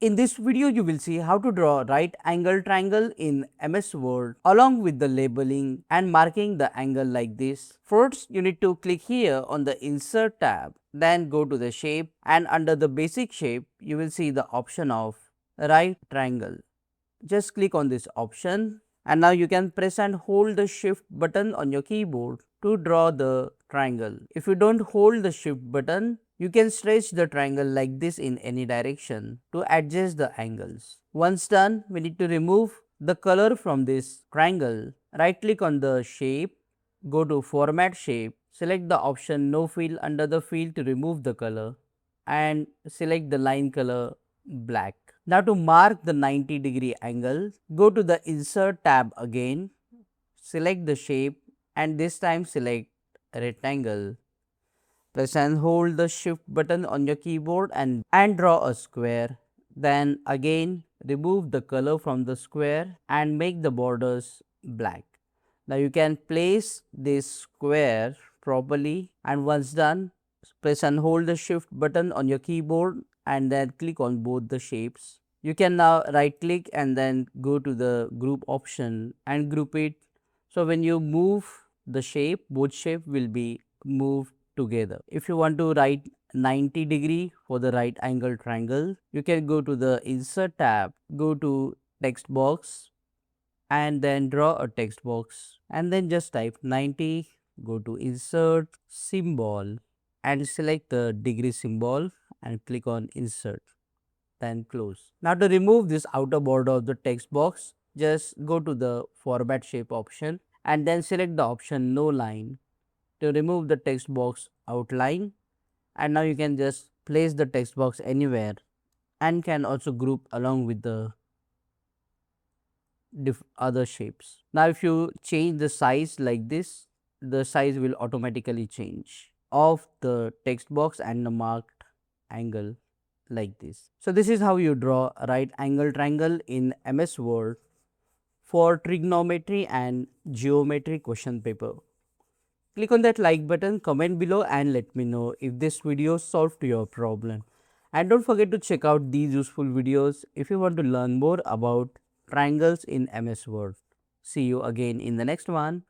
In this video, you will see how to draw a right angle triangle in MS Word along with the labeling and marking the angle like this. First, you need to click here on the Insert tab, then go to the shape, and under the basic shape, you will see the option of right triangle. Just click on this option, and now you can press and hold the shift button on your keyboard to draw the triangle. If you don't hold the shift button, you can stretch the triangle like this in any direction to adjust the angles. Once done, we need to remove the color from this triangle. Right click on the shape, go to format shape, select the option no fill under the fill to remove the color, and select the line color black. Now to mark the 90-degree angle, go to the Insert tab again, select the shape, and this time select rectangle. Press and hold the shift button on your keyboard and draw a square. Then again remove the color from the square and make the borders black. Now you can place this square properly, and once done, press and hold the shift button on your keyboard and then click on both the shapes. You can now right click and then go to the group option and group it. So when you move the shape, both shape will be moved together. If you want to write 90-degree for the right angle triangle, you can go to the Insert tab, go to text box, and then draw a text box, and then just type 90, go to Insert symbol and select the degree symbol and click on Insert, then close. Now to remove this outer border of the text box, just go to the format shape option and then select the option no line to remove the text box outline, and now you can just place the text box anywhere and can also group along with the other shapes. Now if you change the size like this, the size will automatically change of the text box and the marked angle like this. So this is how you draw a right angle triangle in MS Word for trigonometry and geometry question paper. Click on that like button, comment below and let me know if this video solved your problem. And don't forget to check out these useful videos if you want to learn more about triangles in MS Word. See you again in the next one.